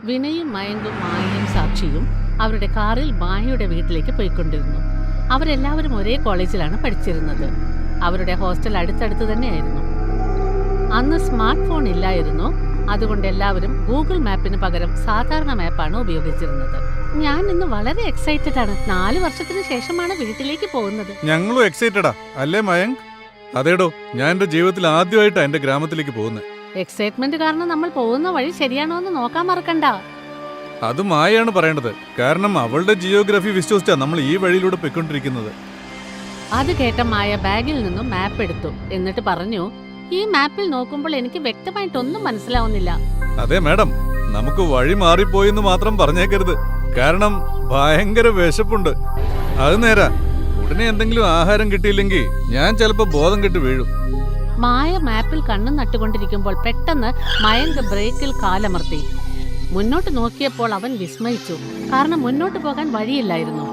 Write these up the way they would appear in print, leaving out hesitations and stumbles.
വിനയും മയങ്കും മായയും സാക്ഷിയും അവരുടെ കാറിൽ മായയുടെ വീട്ടിലേക്ക് പോയിക്കൊണ്ടിരുന്നു. അവരെല്ലാവരും ഒരേ കോളേജിലാണ് പഠിച്ചിരുന്നത്. അവരുടെ ഹോസ്റ്റൽ അടുത്തടുത്ത് തന്നെയായിരുന്നു. അന്ന് സ്മാർട്ട് ഫോൺ ഇല്ലായിരുന്നു. അതുകൊണ്ട് എല്ലാവരും ഗൂഗിൾ മാപ്പിന് പകരം സാധാരണ മാപ്പാണ് ഉപയോഗിച്ചിരുന്നത്. ഞാൻ ഇന്ന് വളരെ എക്സൈറ്റഡ് ആണ്. 4 വർഷത്തിന് ശേഷമാണ് വീട്ടിലേക്ക് പോകുന്നത്. ഞങ്ങളും എക്സൈറ്റഡാ അല്ലേ മയങ്ക്? അതേടോ, ഞാൻ എന്റെ ജീവിതത്തിൽ ആദ്യമായിട്ടാ എന്റെ ഗ്രാമത്തിലേക്ക് പോകുന്നത്. എക്സൈറ്റ്മെന്റ് കാരണം നമ്മൾ പോകുന്ന വഴി ശരിയാണോ എന്ന് നോക്കാൻ മറക്കണ്ട. അത് മായയാണ് പറയേണ്ടത്. കാരണം അവളുടെ ജിയോഗ്രഫി വിശ്വസിച്ചാ നമ്മൾ ഈ വഴിയിലൂടെ പോയിക്കൊണ്ടിരിക്കുന്നത്. അത് കേട്ട മായ ബാഗിൽ നിന്നും മാപ്പ് എടുത്തു. എന്നിട്ട് പറഞ്ഞു, ഈ മാപ്പിൽ നോക്കുമ്പോൾ എനിക്ക് വ്യക്തമായിട്ടൊന്നും മനസ്സിലാവുന്നില്ല. അതെ മാഡം, നമുക്ക് വഴി മാറിപ്പോയെന്ന് മാത്രം പറഞ്ഞേക്കരുത്. കാരണം ഭയങ്കര വിശപ്പുണ്ട്. അത് നേരാ. ഉടനെ എന്തെങ്കിലും ആഹാരം കിട്ടിയില്ലെങ്കിൽ ഞാൻ ചിലപ്പോ ബോധം കെട്ട് വീഴും. മായ മാപ്പിൽ കണ്ണു നട്ടുകൊണ്ടിരിക്കുമ്പോൾ പെട്ടെന്ന് മയങ്ക് ബ്രേക്കിൽ കാലമർത്തി. മുന്നോട്ട് നോക്കിയപ്പോൾ അവൻ വിസ്മയിച്ചു. കാരണം മുന്നോട്ട് പോകാൻ വഴിയില്ലായിരുന്നു.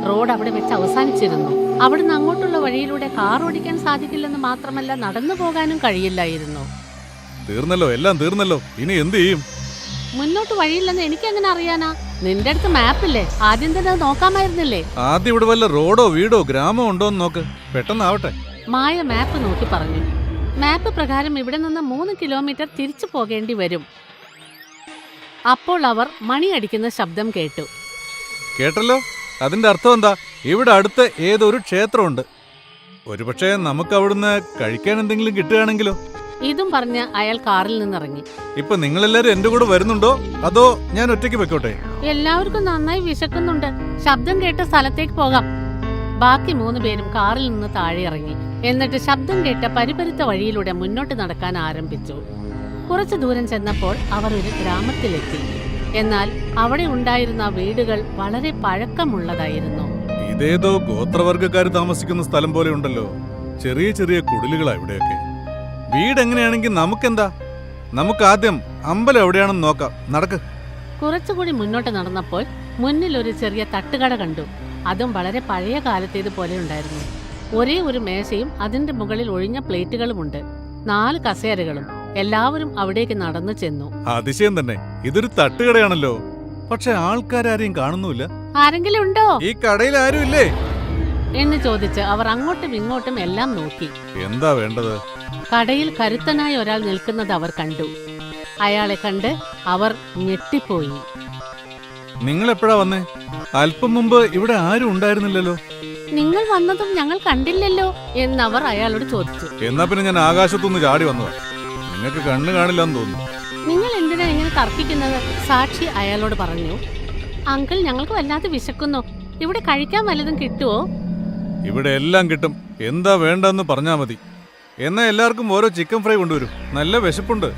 റോഡ് അവിടെ വെച്ച് അവസാനിച്ചിരുന്നു. അവിടുന്ന് അങ്ങോട്ടുള്ള വഴിയിലൂടെ കാർ ഓടിക്കാൻ സാധിക്കില്ലെന്ന് മാത്രമല്ല, നടന്നു പോകാനും കഴിയില്ലായിരുന്നു. തീർന്നല്ലോ, എല്ലാം തീർന്നല്ലോ. ഇനി എന്ത് ചെയ്യും? മുന്നോട്ട് വഴിയില്ലെന്ന് എനിക്ക് എങ്ങനെ അറിയാനാ? നിന്റെ അടുത്ത് മാപ്പില്ലേ? ആദ്യം തന്നെ നോക്കാമായിരുന്നില്ലേ? ആദ്യം ഇവിടെ വല്ല റോഡോ വീടോ ഗ്രാമോ ഉണ്ടോന്ന് നോക്ക്. പെട്ടെന്നാവട്ടെ. മായ മാപ്പ് നോക്കി പറഞ്ഞു. മാപ്പ് പ്രകാരം ഇവിടെ നിന്ന് 3 കിലോമീറ്റർ തിരിച്ചു പോകേണ്ടി വരും. അപ്പോൾ അവർ മണിയടിക്കുന്ന ശബ്ദം കേട്ടു. കേട്ടല്ലോ? അതിന്റെ അർത്ഥം എന്താ? ഇവിടെ അടുത്ത് ഏതൊരു ക്ഷേത്രമുണ്ട്. ഒരുപക്ഷെ നമുക്ക് അവിടുന്ന് കഴിക്കാൻ എന്തെങ്കിലും കിട്ടുകയാണെങ്കിലോ? ഇതും പറഞ്ഞ് അയാൾ കാറിൽ നിന്നിറങ്ങി. ഇപ്പൊ നിങ്ങളെല്ലാരും എന്റെ കൂടെ വരുന്നുണ്ടോ അതോ ഞാൻ ഒറ്റയ്ക്ക് വെക്കോട്ടെ? എല്ലാവർക്കും നന്നായി വിശക്കുന്നുണ്ട്. ശബ്ദം കേട്ട സ്ഥലത്തേക്ക് പോകാം. ബാക്കി 3 പേരും കാറിൽ നിന്ന് താഴെ ഇറങ്ങി. എന്നിട്ട് ശബ്ദം കേട്ട പരിപരുത്ത വഴിയിലൂടെ മുന്നോട്ട് നടക്കാൻ ആരംഭിച്ചു. കുറച്ചു ദൂരം ചെന്നപ്പോൾ അവർ ഒരു ഗ്രാമത്തിലെത്തി. എന്നാൽ അവിടെ ഉണ്ടായിരുന്ന വീടുകൾ വളരെ പഴക്കമുള്ളതായിരുന്നു. ഇതേതോ ഗോത്രവർഗക്കാർ താമസിക്കുന്ന സ്ഥലം പോലെ ഉണ്ടല്ലോ. ചെറിയ ചെറിയ കുടിലുകളാ ഇവിടെയൊക്കെ. വീട് എങ്ങനെയാണെങ്കിൽ നമുക്കെന്താ? നമുക്ക് ആദ്യം അമ്പലം എവിടെയാണെന്ന് നോക്കാം. നടക്ക്. കുറച്ചുകൂടി മുന്നോട്ട് നടന്നപ്പോൾ മുന്നിൽ ഒരു ചെറിയ തട്ടുകട കണ്ടു. അതും വളരെ പഴയ കാലത്തേതുപോലെ ഉണ്ടായിരുന്നു. ഒരേ ഒരു മേശയും അതിന്റെ മുകളിൽ ഒഴിഞ്ഞ പ്ലേറ്റുകളുമുണ്ട്. 4 കസേരകളും. എല്ലാവരും അവിടേക്ക് നടന്നു ചെന്നു. അതിശയം തന്നെ, ഇതൊരു തട്ടുകടയാണല്ലോ. പക്ഷെ ആൾക്കാരും കാണുന്നില്ല. ആരെങ്കിലും ഉണ്ടോ? ഈ കടയിൽ ആരും ഇല്ലേ എന്ന് ചോദിച്ച് അവർ അങ്ങോട്ടും ഇങ്ങോട്ടും എല്ലാം നോക്കി. എന്താ വേണ്ടത്? കടയിൽ കരുത്തനായ ഒരാൾ നിൽക്കുന്നത് അവർ കണ്ടു. അയാളെ കണ്ട് അവർ ഞെട്ടിപ്പോയി. നിങ്ങൾ എപ്പോഴാ വന്നേ? അല്പം മുമ്പ് ഇവിടെ ആരും ഉണ്ടായിരുന്നില്ലല്ലോ. നിങ്ങൾ വന്നതും ഞങ്ങൾ കണ്ടില്ലല്ലോ എന്നവർ അയാളോട് ചോദിച്ചു. എന്നാ പിന്നെ ഞാൻ ആകാശത്തുനിന്ന് ചാടി വന്നതാ. നിങ്ങൾക്ക് കണ്ണു കാണില്ലെന്ന് തോന്നുന്നു. നിങ്ങൾ എന്തിനാ ഇങ്ങനെ തർക്കിക്കുന്നത്? സാക്ഷി അയാളോട് പറഞ്ഞു. അങ്കിൾ, ഞങ്ങൾക്ക് വല്ലാതെ വിശക്കുന്നു. ഇവിടെ കഴിക്കാൻ വല്ലതും കിട്ടുവോ? ഇവിടെ എല്ലാം കിട്ടും. എന്താ വേണ്ടെന്ന് പറഞ്ഞാ മതി. എന്നാ എല്ലാവർക്കും ഓരോ ചിക്കൻ ഫ്രൈ കൊണ്ടുവരും. നല്ല വിശപ്പുണ്ട്.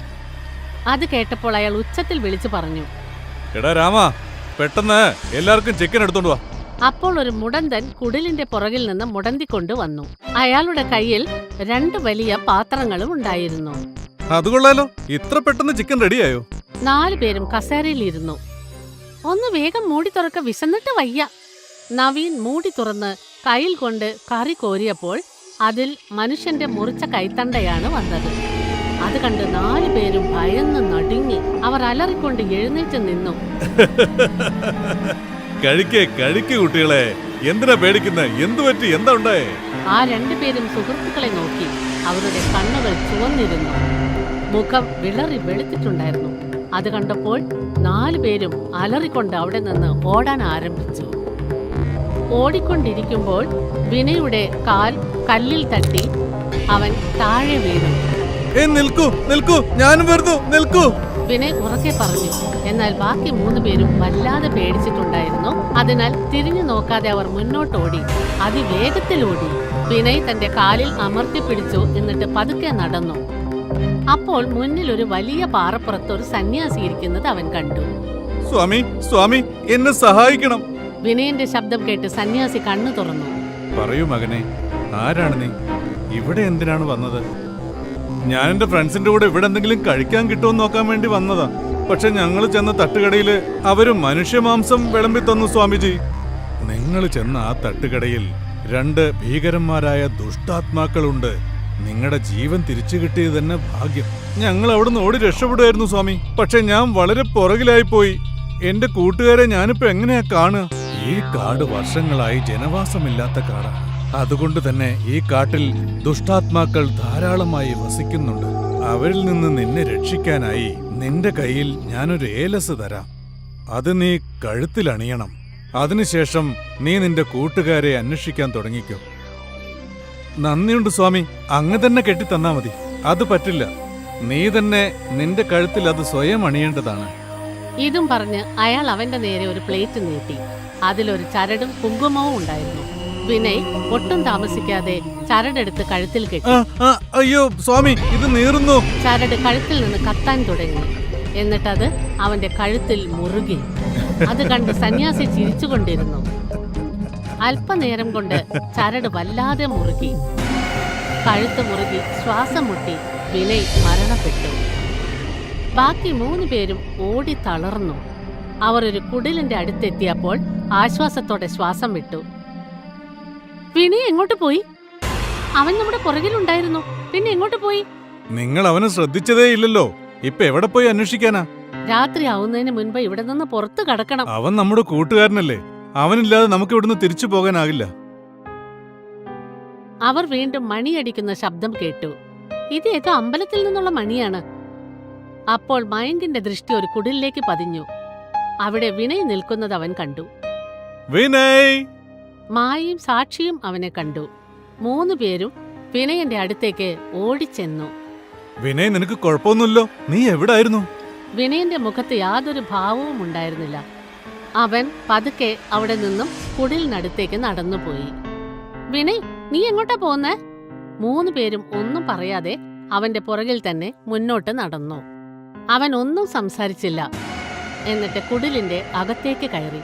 അത് കേട്ടപ്പോൾ അയാൾ ഉച്ചത്തിൽ വിളിച്ചു പറഞ്ഞു. എടാ രാമാ, പെട്ടെന്ന് എല്ലാവർക്കും ചിക്കൻ എടുത്തോണ്ട് വാ. അപ്പോൾ ഒരു മുടന്തൻ കുടിലിന്റെ പുറകിൽ നിന്ന് മുടന്തിക്കൊണ്ട് വന്നു. അയാളുടെ കയ്യിൽ 2 വലിയ പാത്രങ്ങളും ഉണ്ടായിരുന്നു. അത് കൊള്ളാലോ, ഇത്ര പെട്ടെന്ന് ചിക്കൻ റെഡിയായോ? 4 പേരും കസേരയിലിരുന്നു. ഒന്ന് വേഗം മൂടി തുറക്ക, വിശന്നിട്ട് വയ്യ. നവീൻ മൂടി തുറന്ന് കയ്യിൽ കൊണ്ട് കറി കോരിയപ്പോൾ അതിൽ മനുഷ്യന്റെ മുറിച്ച കൈത്തണ്ടയാണ് വന്നത്. അത് കണ്ട് 4 പേരും ഭയന്ന് നടുങ്ങി. അവർ അലറിക്കൊണ്ട് എഴുന്നേറ്റ് നിന്നു. കഴിക്ക് കുട്ടികളെ, എന്തിനാ പേടിക്കുന്നത്? എന്തു പറ്റി? എന്താ ഉണ്ടായേ? ആ 2 പേരും സുഹൃത്തുക്കളെ നോക്കി. അവരുടെ കണ്ണുകൾ ചുവന്നിരുന്നു. മുഖം വിളറി വെളുത്തിട്ടുണ്ടായിരുന്നു. അത് കണ്ടപ്പോൾ 4 പേരും അലറിക്കൊണ്ട് അവിടെ നിന്ന് ഓടാൻ ആരംഭിച്ചു. ഓടിക്കൊണ്ടിരിക്കുമ്പോൾ വിനയുടെ കാൽ കല്ലിൽ തട്ടി അവൻ താഴെ വീണു. നിൽക്കൂ, ഞാനും വരുന്നു, നിൽക്കൂ. വിനയ് ഉറക്കെ പറഞ്ഞു. എന്നാൽ ബാക്കി 3 പേരും വല്ലാതെ പേടിച്ചിട്ടുണ്ടായിരുന്നു. അതിനാൽ തിരിഞ്ഞു നോക്കാതെ അവർ മുന്നോട്ടോടി. അതിവേഗത്തിലോടി. വിനയ് തന്റെ കാലിൽ അമർത്തി പിടിച്ചു. എന്നിട്ട് പതുക്കെ നടന്നു. അപ്പോൾ മുന്നിൽ ഒരു വലിയ പാറപ്പുറത്ത് ഒരു സന്യാസി ഇരിക്കുന്നത് അവൻ കണ്ടു. സ്വാമി, എന്നെ സഹായിക്കണം. വിനയന്റെ ശബ്ദം കേട്ട് സന്യാസി കണ്ണു തുറന്നു. പറയൂ മകനെ, ആരാണ് നീ? ഇവിടെ എന്തിനാണ് വന്നത്? ഞാൻ എന്റെ ഫ്രണ്ട്സിന്റെ കൂടെ ഇവിടെ എന്തെങ്കിലും കഴിക്കാൻ കിട്ടുമോ നോക്കാൻ വേണ്ടി വന്നതാ. പക്ഷെ ഞങ്ങൾ ചെന്ന തട്ടുകടയില് അവര് മനുഷ്യമാംസം വിളമ്പി തന്നു സ്വാമിജി. നിങ്ങൾ ചെന്ന ആ തട്ടുകടയിൽ 2 ഭീകരന്മാരായ ദുഷ്ടാത്മാക്കളുണ്ട്. നിങ്ങളുടെ ജീവൻ തിരിച്ചു കിട്ടിയത് തന്നെ ഭാഗ്യം. ഞങ്ങൾ അവിടുന്ന് ഓടി രക്ഷപ്പെടുമായിരുന്നു സ്വാമി. പക്ഷെ ഞാൻ വളരെ പുറകിലായി പോയി. എന്റെ കൂട്ടുകാരെ ഞാനിപ്പോ എങ്ങനെയാ കാണുക? ഈ കാട് വർഷങ്ങളായി ജനവാസമില്ലാത്ത കാടാണ്. അതുകൊണ്ട് തന്നെ ഈ കാട്ടിൽ ദുഷ്ടാത്മാക്കൾ ധാരാളമായി വസിക്കുന്നുണ്ട്. അവരിൽ നിന്ന് നിന്നെ രക്ഷിക്കാനായി നിന്റെ കയ്യിൽ ഞാനൊരു ഏലസ് തരാം. അത് നീ കഴുത്തിലണിയണം. അതിനുശേഷം നീ നിന്റെ കൂട്ടുകാരെ അന്വേഷിക്കാൻ തുടങ്ങിക്കോ. നന്ദിയുണ്ട് സ്വാമി, അങ്ങ് തന്നെ കെട്ടിത്തന്നാ മതി. അത് പറ്റില്ല, നീ തന്നെ നിന്റെ കഴുത്തിൽ അത് സ്വയം അണിയേണ്ടതാണ്. ഇതും പറഞ്ഞ് അയാൾ അവന്റെ നേരെ ഒരു പ്ലേറ്റ് നീട്ടി. അതിലൊരു ചരടും കുങ്കുമവും ഉണ്ടായിരുന്നു. വിനയ് ഒട്ടും താമസിക്കാതെ ചരടെടുത്ത് കഴുത്തിൽ കെട്ടി. അയ്യോ സ്വാമി, ഇത് നീറുന്നു. ചരട് കഴുത്തിൽ നിന്ന് കത്താൻ തുടങ്ങി. എന്നിട്ടത് അവന്റെ കഴുത്തിൽ മുറുകി. അത് കണ്ട് സന്യാസി ചിരിച്ചുകൊണ്ടിരുന്നു. അല്പനേരം കൊണ്ട് ചരട് വല്ലാതെ മുറുകി. കഴുത്ത് മുറുകി ശ്വാസം മുട്ടി വിനയ് മരണപ്പെട്ടു. ബാക്കി 3 പേരും ഓടി തളർന്നു. അവർ ഒരു കുടിലിന്റെ അടുത്തെത്തിയപ്പോൾ ആശ്വാസത്തോടെ ശ്വാസം വിട്ടു. വിനയ് എങ്ങോട്ട് പോയി? അവൻ നമ്മുടെ പുറകിലുണ്ടായിരുന്നു. പിന്നെ എങ്ങോട്ട് പോയി? നിങ്ങൾ അവനെ ശ്രദ്ധിച്ചതേ ഇല്ലല്ലോ. ഇപ്പൊ എവിടെ പോയി അന്വേഷിക്കാനാ? രാത്രി ആവുന്നതിന് മുൻപ് ഇവിടെ നിന്ന് പുറത്തു കടക്കണം. അവൻ നമ്മുടെ കൂട്ടുകാരനല്ലേ. അവനില്ലാതെ നമുക്ക് ഇവിടുന്ന് തിരിച്ചു പോകാനാകില്ല. അവർ വീണ്ടും മണിയടിക്കുന്ന ശബ്ദം കേട്ടു. ഇത് ഏതോ അമ്പലത്തിൽ നിന്നുള്ള മണിയാണ്. അപ്പോൾ മയങ്കിന്റെ ദൃഷ്ടി ഒരു കുടിലിലേക്ക് പതിഞ്ഞു. അവിടെ വിനയ് നിൽക്കുന്നത് അവൻ കണ്ടു. വിനയ്! മായയും സാക്ഷിയും അവനെ കണ്ടു. 3 പേരും വിനയന്റെ അടുത്തേക്ക് ഓടിച്ചെന്നു. വിനയ്, നിനക്ക് കുഴപ്പമൊന്നുമില്ലോ? നീ എവിടായിരുന്നു? വിനയന്റെ മുഖത്ത് യാതൊരു ഭാവവും ഉണ്ടായിരുന്നില്ല. അവൻ പതുക്കെ അവിടെ നിന്നും കുടിലിനടുത്തേക്ക് നടന്നുപോയി. വിനയ്, നീ എങ്ങോട്ടാ പോന്നേ? 3 പേരും ഒന്നും പറയാതെ അവന്റെ പുറകിൽ തന്നെ മുന്നോട്ട് നടന്നു. അവൻ ഒന്നും സംസാരിച്ചില്ല. എന്നിട്ട് കുടിലിന്റെ അകത്തേക്ക് കയറി.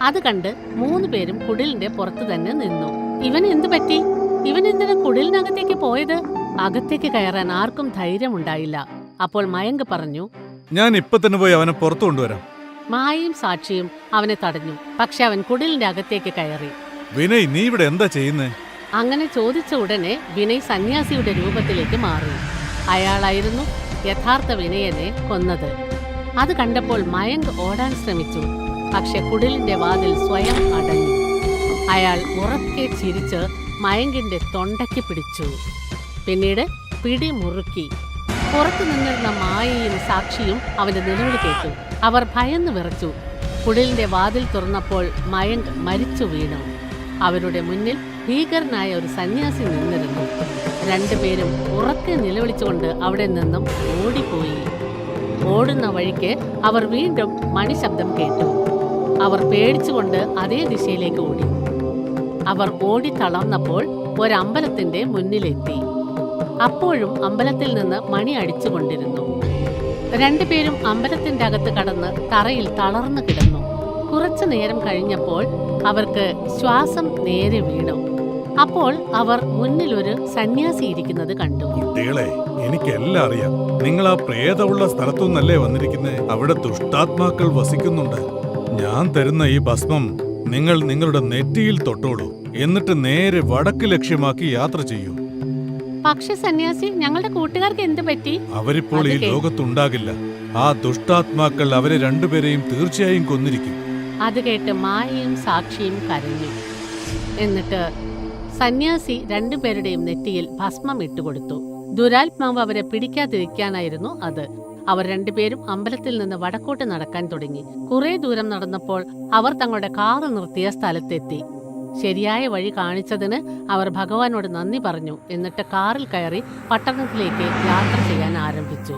അത് കണ്ട് 3 പേരും കുടിലിന്റെ പുറത്തു തന്നെ നിന്നു. ഇവൻ എന്തു പറ്റി? ഇവൻ എന്തിനാ കുടിലിനകത്തേക്ക് പോയത്? അകത്തേക്ക് കയറാൻ ആർക്കും ധൈര്യമുണ്ടായില്ല. അപ്പോൾ മയങ്ക് പറഞ്ഞു, ഞാൻ ഇപ്പൊ തന്നെ പോയി അവനെ പുറത്തു കൊണ്ടുവരാം. മായയും സാക്ഷിയും അവനെ തടഞ്ഞു. പക്ഷെ അവൻ കുടിലിന്റെ അകത്തേക്ക് കയറി. വിനയ്, നീ ഇവിടെ എന്താ ചെയ്യുന്നേ? അങ്ങനെ ചോദിച്ച ഉടനെ വിനയ് സന്യാസിയുടെ രൂപത്തിലേക്ക് മാറി. അയാളായിരുന്നു യഥാർത്ഥ വിനയനെ കൊന്നത്. അത് കണ്ടപ്പോൾ മയങ്ക് ഓടാൻ ശ്രമിച്ചു. പക്ഷെ കുടിലിന്റെ വാതിൽ സ്വയം അടഞ്ഞു. അയാൾ ഉറക്കെ ചിരിച്ച് മയങ്കിന്റെ തൊണ്ടയ്ക്ക് പിടിച്ചു. പിന്നീട് പിടി മുറുക്കി. പുറത്തു നിന്നിരുന്ന മായയും സാക്ഷിയും അവന്റെ നിലവിളി കേട്ടു. അവർ ഭയന്ന് വിറച്ചു. കുടിലിന്റെ വാതിൽ തുറന്നപ്പോൾ മയങ്ക് മരിച്ചു വീണു. അവരുടെ മുന്നിൽ ഭീകരനായ ഒരു സന്യാസി നിന്നിരുന്നു. 2 പേരും ഉറക്കെ നിലവിളിച്ചുകൊണ്ട് അവിടെ നിന്നും ഓടിപ്പോയി. ഓടുന്ന വഴിക്ക് അവർ വീണ്ടും മണിശബ്ദം കേട്ടു. അവർ പേടിച്ചുകൊണ്ട് അതേ ദിശയിലേക്ക് ഓടി. അവർ ഓടി തളർന്നപ്പോൾ ഒരമ്പലത്തിന്റെ മുന്നിലെത്തി. അപ്പോഴും അമ്പലത്തിൽ നിന്ന് മണി അടിച്ചുകൊണ്ടിരുന്നു. 2 പേരും അമ്പലത്തിന്റെ അകത്ത് കടന്ന് തറയിൽ തളർന്നു കിടന്നു. കുറച്ചു നേരം കഴിഞ്ഞപ്പോൾ അവർക്ക് ശ്വാസം നേരെ വീണു. അപ്പോൾ അവർ മുന്നിൽ ഒരു സന്യാസി ഇരിക്കുന്നത് കണ്ടു. കുട്ടികളെ, എനിക്കെല്ലാം അറിയാം. നിങ്ങൾ ആ പ്രേതമുള്ള സ്ഥലത്തുനിന്നല്ലേ വന്നിരിക്കുന്നേ? അവിടെ ദുഷ്ടാത്മാക്കൾ വസിക്കുന്നുണ്ട്. ഞാൻ തരുന്ന ഈ ഭസ്മം നിങ്ങൾ നിങ്ങളുടെ നെറ്റിയിൽ തൊട്ടോളൂ. എന്നിട്ട് നേരെ വടക്ക് ലക്ഷ്യമാക്കി യാത്ര ചെയ്യൂ. പക്ഷെ സന്യാസി, ഞങ്ങളുടെ കൂട്ടുകാർക്ക് എന്ത് പറ്റി? അവരിപ്പോൾ ഈ ലോകത്തുണ്ടാകില്ല. ആ ദുഷ്ടാത്മാക്കൾ അവരെ 2 പേരെയും തീർച്ചയായും കൊന്നിരിക്കും. അത് കേട്ട് മായയും സാക്ഷിയും കരഞ്ഞു. എന്നിട്ട് സന്യാസി 2 പേരുടെയും നെറ്റിയിൽ ഭസ്മം ഇട്ടുകൊടുത്തു. ദുരാത്മാവ് അവരെ പിടിക്കാതിരിക്കാനായിരുന്നു അത്. അവർ 2 പേരും അമ്പലത്തിൽ നിന്ന് വടക്കോട്ട് നടക്കാൻ തുടങ്ങി. കുറെ ദൂരം നടന്നപ്പോൾ അവർ തങ്ങളുടെ കാർ നിർത്തിയ സ്ഥലത്തെത്തി. ശരിയായ വഴി കാണിച്ചതിന് അവർ ഭഗവാനോട് നന്ദി പറഞ്ഞു. എന്നിട്ട് കാറിൽ കയറി പട്ടണത്തിലേക്ക് യാത്ര ചെയ്യാൻ ആരംഭിച്ചു.